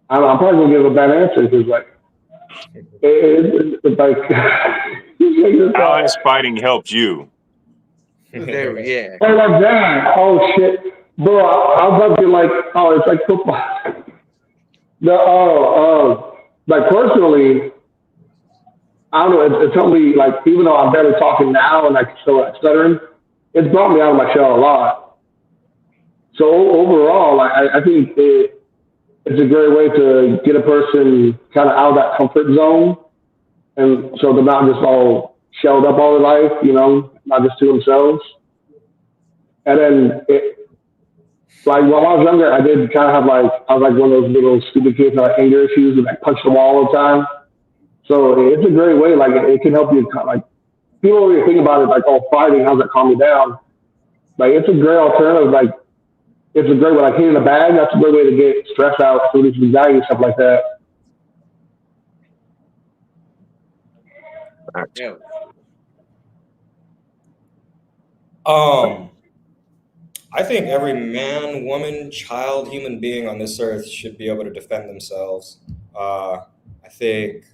I'm probably gonna give a bad answer because like it's like How has fighting helped you? There, yeah. oh like that. Oh shit, bro! I was about to be like, oh, it's like football. Like personally, I don't know. It's helped me like even though I'm barely talking now and I can still like stuttering, it's brought me out of my shell a lot. So overall, I think it's a great way to get a person kind of out of that comfort zone, and so they're not just all shelled up all their life, not just to themselves. And then, like when I was younger, I did kind of have like I was like one of those little stupid kids that had anger issues and like punch the wall all the time. So it's a great way. Like it can help you. Like people don't really think about it. Like fighting, how's that calm you down? Like it's a great alternative. Like it's a great way. Like hitting a bag, that's a great way to get stress out, to reduce anxiety and stuff like that. Yeah. I think every man, woman, child, human being on this earth should be able to defend themselves. I think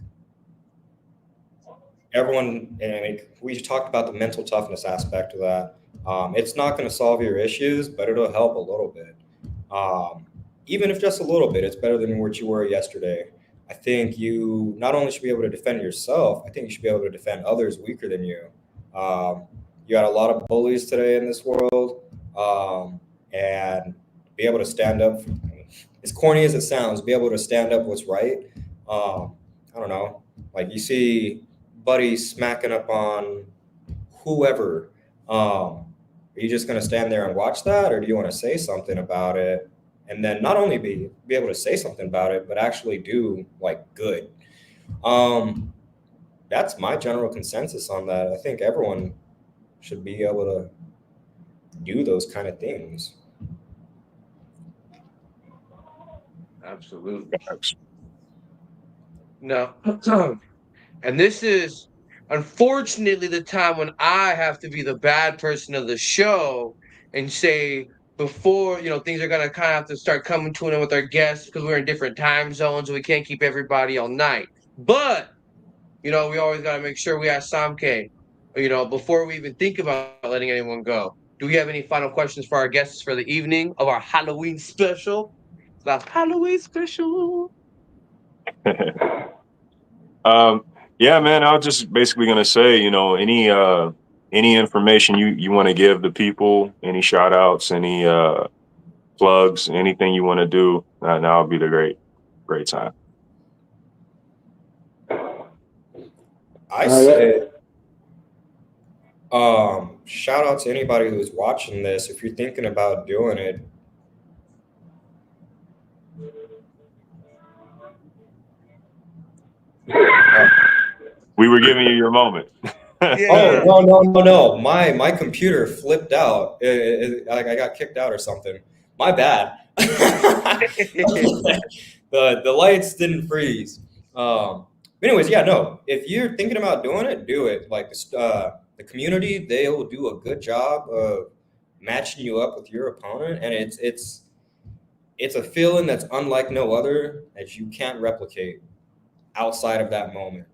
everyone, and we talked about the mental toughness aspect of that. It's not going to solve your issues, but it'll help a little bit. Even if just a little bit, it's better than what you were yesterday. I think you not only should be able to defend yourself, I think you should be able to defend others weaker than you. You got a lot of bullies today in this world, and be able to stand up, as corny as it sounds, be able to stand up what's right. I don't know, like you see buddies smacking up on whoever. Are you just going to stand there and watch that, or do you want to say something about it? And then not only be able to say something about it, but actually do like good. That's my general consensus on that. I think everyone should be able to do those kind of things. Absolutely. No. And this is unfortunately the time when I have to be the bad person of the show and say, before, things are going to kind of have to start coming to an end with our guests because we're in different time zones and we can't keep everybody all night. But, we always got to make sure we ask Samke, before we even think about letting anyone go. Do we have any final questions for our guests for the evening of our Halloween special? The Halloween special. Yeah, man, I was just basically going to say, any information you want to give the people, any shout outs, any plugs, anything you want to do, now would be the great time. I say, shout out to anybody who's watching this. If you're thinking about doing it, we were giving you your moment. Yeah. Oh, no. My computer flipped out. I got kicked out or something. My bad. The lights didn't freeze. Anyways, yeah, no. If you're thinking about doing it, do it. Like the community, they will do a good job of matching you up with your opponent, and it's a feeling that's unlike no other that you can't replicate outside of that moment.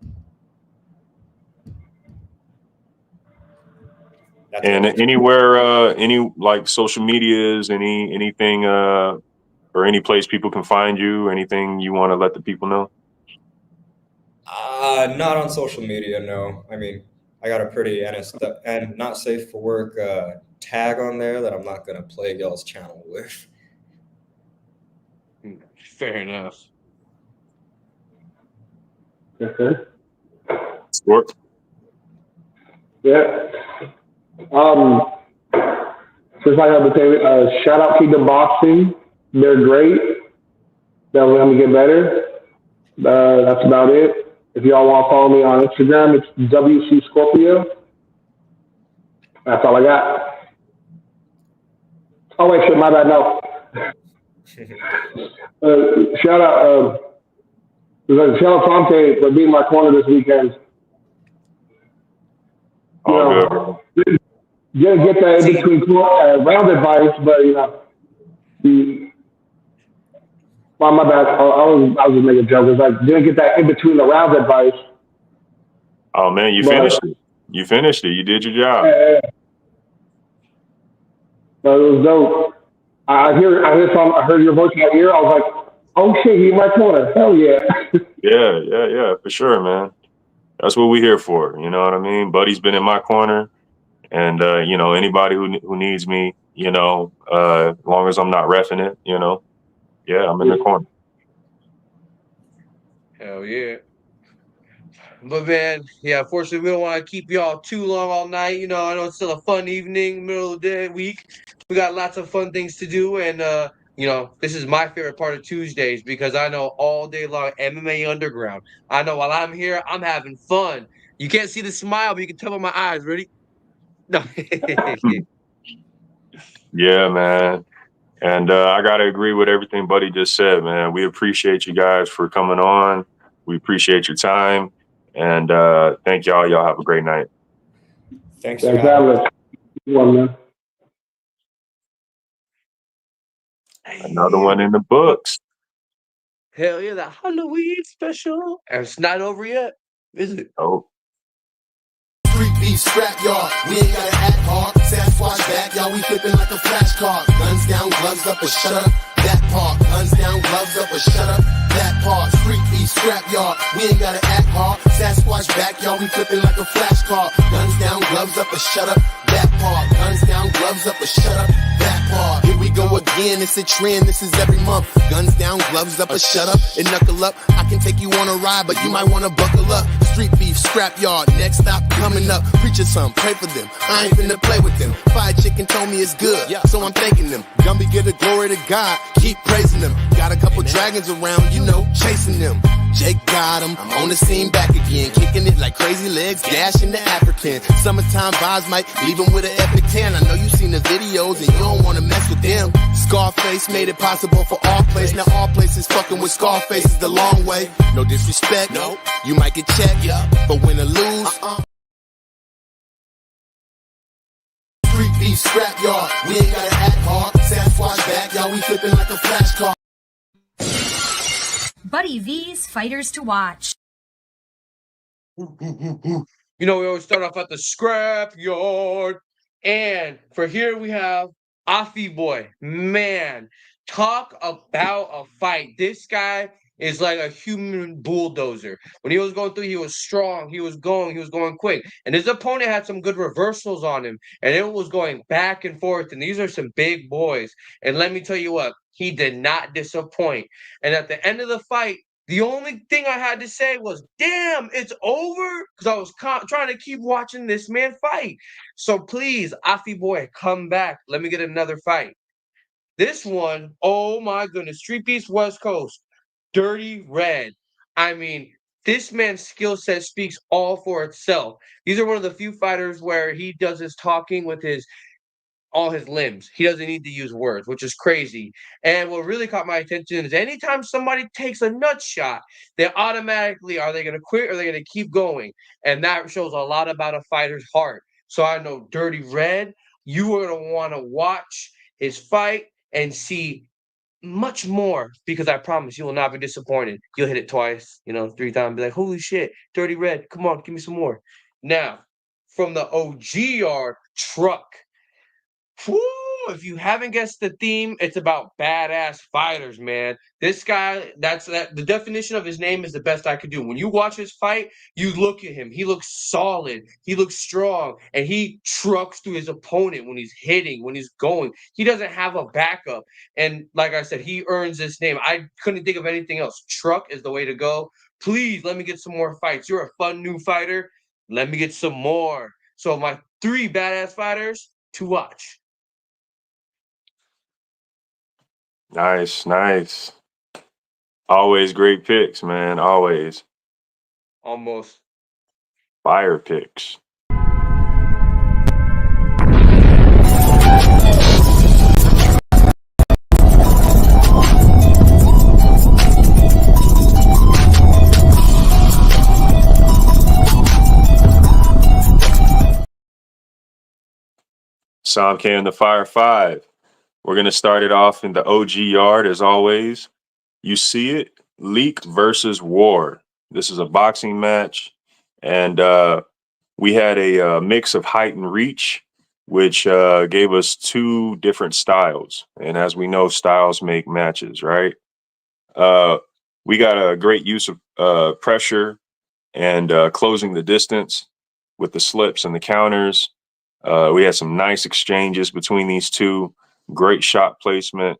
And anywhere, any like social medias, anything, or any place people can find you, anything you want to let the people know? Not on social media, no. I mean, I got a pretty and not safe for work tag on there that I'm not going to plague y'all's channel with. Fair enough. Okay. Sport? Yeah. First I have to say, shout out to the boxing. They're great. They'll let me get better. That's about it. If y'all want to follow me on Instagram, it's WC Scorpio. That's all I got. Oh wait, shit, my bad. No. Shout out Fonte for being my corner this weekend. Good. Didn't get that in between round advice, but well, my bad. I was just making a joke. It's like didn't get that in between the round advice. Oh man, finished it. You finished it. You did your job. Yeah. So it was dope. I heard your voice in my ear. I was like, oh shit, he's in my corner. Hell yeah. Yeah, for sure, man. That's what we're here for. You know what I mean? Buddy's been in my corner, and anybody who needs me, as long as I'm not reffing it, yeah, I'm in the corner. Hell yeah. But man, yeah, unfortunately we don't want to keep y'all too long all night. I know it's still a fun evening, middle of the day, week. We got lots of fun things to do, and this is my favorite part of Tuesdays because I know all day long MMA Underground. I know while I'm here, I'm having fun. You can't see the smile, but you can tell by my eyes. Ready? No. Yeah, man. And I got to agree with everything Buddy just said, man. We appreciate you guys for coming on. We appreciate your time. And thank y'all. Y'all have a great night. Thanks, man. Another one in the books. Hell yeah, the Halloween special. And it's not over yet, is it? Oh. Streetbeefs, Scrapyard, we ain't gotta act hard. Sasquatch back, y'all, we flipping like a flashcard. Guns down, gloves up, or shut up. That part. Guns down, gloves up, or shut up. That part. Streetbeefs, Scrapyard, we ain't gotta act hard. Sasquatch back, y'all, we flipping like a flashcard. Guns down, gloves up, or shut up. That part. Guns down, gloves up, or shut up. That part. Here we go again. It's a trend. This is every month. Guns down, gloves up, or shut up and knuckle up. I can take you on a ride, but you might want to buckle up. Streetbeefs, Scrapyard, next stop coming up. Preaching some, pray for them. I ain't finna play with them. Fried chicken told me it's good, so I'm thanking them. Gumby give the glory to God, keep praising them. Got a couple dragons around, you know, chasing them. Jake got him, I'm on the scene back again. Kicking it like crazy legs, dashing the African. Summertime vibes might leave him with an epic tan. I know you seen the videos and you don't wanna mess with them. Scarface made it possible for all place. Now all places fucking with Scarface is the long way. No disrespect, no, you might get checked, but win or lose. Streetbeefs, Scrapyard, we ain't gotta act hard. Sasquatch back, y'all, we flipping like a flashcard. Buddy V's Fighters to Watch. You know, we always start off at the Scrapyard. And for here we have Afi Boy. Man, talk about a fight. This guy is like a human bulldozer. When he was going through, he was strong. He was going quick. And his opponent had some good reversals on him. And it was going back and forth. And these are some big boys. And let me tell you what, he did not disappoint. And at the end of the fight, the only thing I had to say was, damn, it's over? Because I was trying to keep watching this man fight. So please, Afi Boy, come back. Let me get another fight. This one, oh my goodness, Streetbeefs West Coast. Dirty Red. I mean, this man's skill set speaks all for itself. These are one of the few fighters where he does his talking with all his limbs. He doesn't need to use words, which is crazy. And what really caught my attention is anytime somebody takes a nut shot, they automatically, are they going to quit or are they going to keep going? And that shows a lot about a fighter's heart. So I know Dirty Red, you are going to want to watch his fight and see much more, because I promise you will not be disappointed. You'll hit it twice, 3 times, be like, holy shit, Dirty Red, come on, give me some more. Now, from the OG yard, Truck. Whew, if you haven't guessed the theme, it's about badass fighters, man. This guy, the definition of his name is the best I could do. When you watch his fight, you look at him. He looks solid. He looks strong. And he trucks through his opponent when he's hitting, when he's going. He doesn't have a backup. And like I said, he earns this name. I couldn't think of anything else. Truck is the way to go. Please, let me get some more fights. You're a fun new fighter. Let me get some more. So my 3 badass fighters to watch. Nice. Always great picks, man. Always. Almost. Fire picks. Sam K and the Fire 5. We're going to start it off in the OG yard, as always. You see it, Leak versus War. This is a boxing match, and we had a mix of height and reach, which gave us 2 different styles. And as we know, styles make matches, right? We got a great use of pressure and closing the distance with the slips and the counters. We had some nice exchanges between these two. Great shot placement.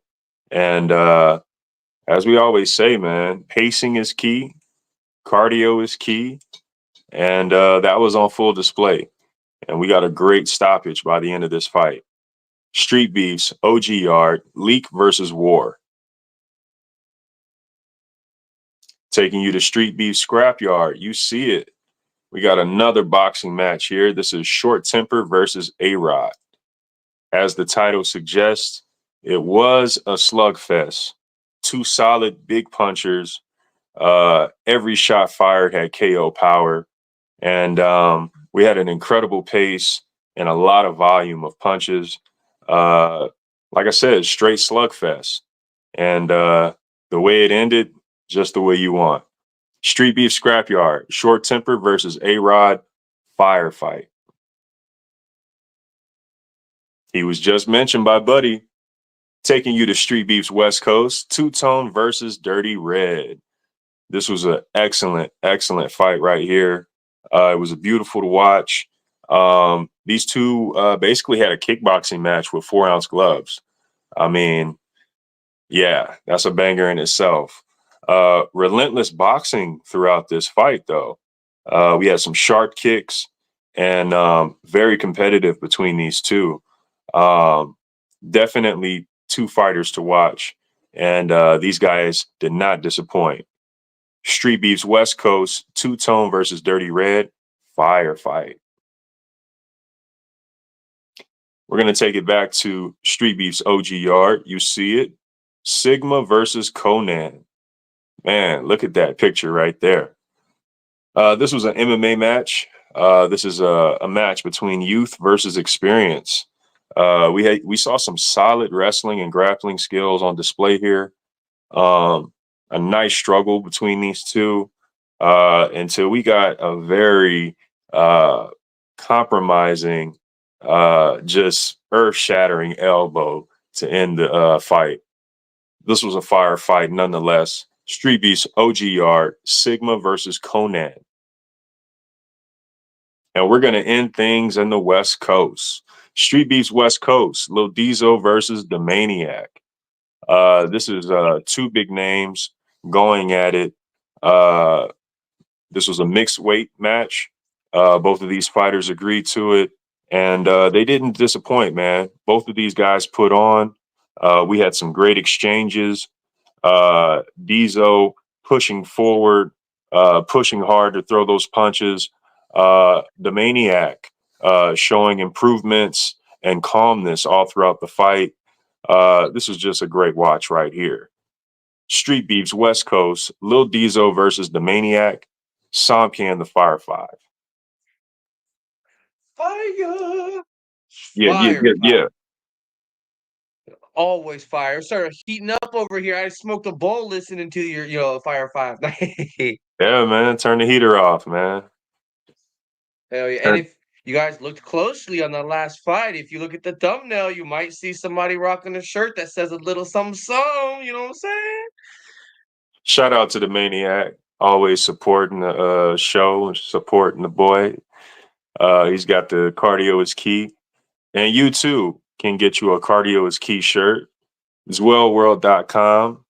And as we always say, man, pacing is key. Cardio is key. And that was on full display. And we got a great stoppage by the end of this fight. Streetbeefs, OG yard, Leak versus War. Taking you to Streetbeefs Scrapyard. You see it. We got another boxing match here. This is Short Temper versus A-Rod. As the title suggests, it was a slugfest. 2 solid big punchers. Every shot fired had KO power. And we had an incredible pace and a lot of volume of punches. Like I said, straight slugfest. And the way it ended, just the way you want. Streetbeefs Scrapyard, Short Temper versus A-Rod, firefight. He was just mentioned by Buddy. Taking you to Streetbeefs West Coast, Two-Tone versus Dirty Red. This was an excellent fight right here. It was beautiful to watch. These two basically had a kickboxing match with 4-ounce gloves. I mean, yeah, that's a banger in itself. Relentless boxing throughout this fight, though. We had some sharp kicks and very competitive between these two. Um, Definitely two fighters to watch. And these guys did not disappoint. Street Beefs West Coast, Two Tone versus Dirty Red, fire fight. We're going to take it back to Street Beefs OG Yard. You see it. Sigma versus Conan. Man, look at that picture right there. This was an MMA match. This is a match between youth versus experience. We saw some solid wrestling and grappling skills on display here. A nice struggle between these two until we got a very compromising, just earth-shattering elbow to end the fight. This was a fire fight nonetheless. Street Beefs OG Yard, Sigma versus Conan. And we're going to end things in the West Coast. Street Beefs West Coast, Lil Diesel versus the Maniac. This is two big names going at it. This was a mixed weight match. Both of these fighters agreed to it, and they didn't disappoint, man. Both of these guys put on. We had some great exchanges. Diesel pushing forward, pushing hard to throw those punches. The Maniac showing improvements and calmness all throughout the fight. This was just a great watch right here. Street Beefs West Coast, Lil Diesel versus the Maniac, Sampian the Fire 5. Fire! Yeah. Always fire. Started heating up over here. I smoked a bowl listening to your Fire 5. Yeah, man. Turn the heater off, man. Hell yeah. And if you guys looked closely on the last fight, if you look at the thumbnail, you might see somebody rocking a shirt that says a little something, you know what I'm saying? Shout out to the Maniac, always supporting the show, supporting the boy. He's got the Cardio is Key. And you too can get you a Cardio is Key shirt, zwellworld.com,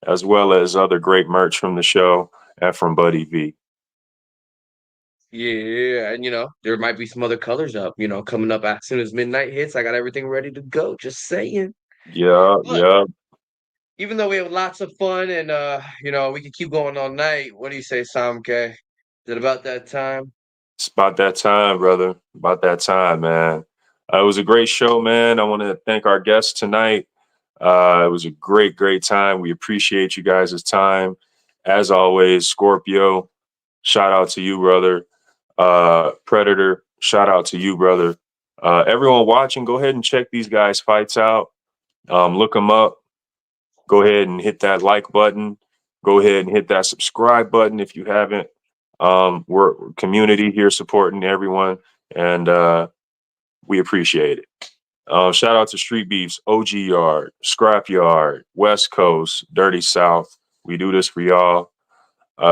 as well as other great merch from the show and from Buddy V. Yeah, and there might be some other colors up, coming up as soon as midnight hits. I got everything ready to go. Just saying. Yeah. Even though we have lots of fun and we can keep going all night. What do you say, Samke? Is it about that time? It's about that time, brother. About that time, man. It was a great show, man. I want to thank our guests tonight. It was a great time. We appreciate you guys' time. As always, Scorpio, shout out to you, brother. Predator, shout out to you, brother. Everyone watching, go ahead and check these guys' fights out. Look them up. Go ahead and hit that like button. Go ahead and hit that subscribe button if you haven't. We're community here supporting everyone, and we appreciate it. Shout out to Street Beefs, OG Yard, Scrapyard, West Coast, Dirty South. We do this for y'all.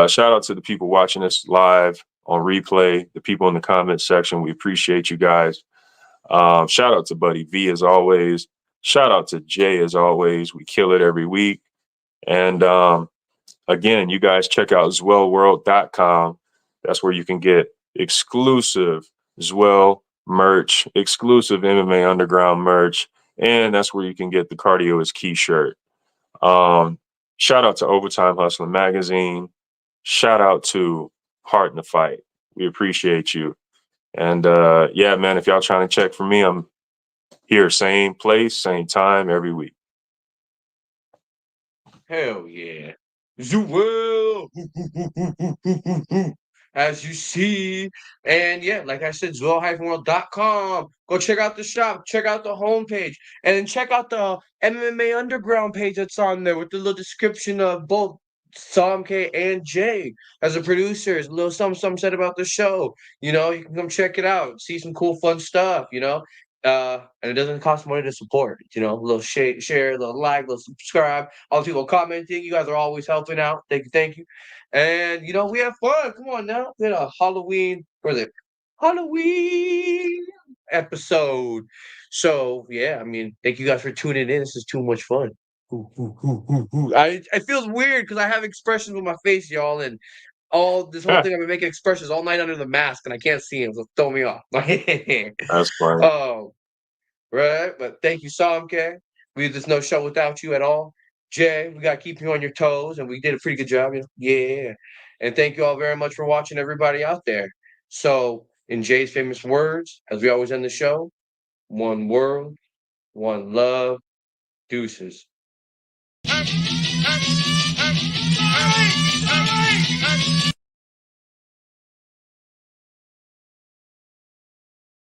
Shout out to the people watching us live on replay, the people in the comment section. We appreciate you guys. Shout out to Buddy V as always. Shout out to Jay as always. We kill it every week. And again, you guys check out zwellworld.com. That's where you can get exclusive Zwell merch, exclusive MMA Underground merch, and that's where you can get the Cardio is Key shirt. Shout out to Overtime Hustling Magazine. Shout out to Heart in the Fight. We appreciate you. And yeah, man, if y'all trying to check for me, I'm here, same place, same time, every week. Hell yeah. Zwell! As you see. And yeah, like I said, zwell-world.com. Go check out the shop, check out the homepage, and then check out the MMA Underground page that's on there with the little description of both Sam K and Jay as a producers, a little something said about the show. You can come check it out, see some cool, fun stuff, and it doesn't cost money to support, a little share, a little like, a little subscribe. All the people commenting, you guys are always helping out. Thank you. And we have fun. Come on now. We had a Halloween, Halloween episode. So yeah, I mean, thank you guys for tuning in. This is too much fun. It feels weird because I have expressions with my face, y'all, and all this whole thing I've been making expressions all night under the mask, and I can't see them, so throw me off. That's funny. Right, but thank you, Samke. There's no show without you at all. Jay, we gotta keep you on your toes, and we did a pretty good job. Yeah. And thank you all very much for watching, everybody out there. So, in Jay's famous words, as we always end the show, one world, one love, deuces.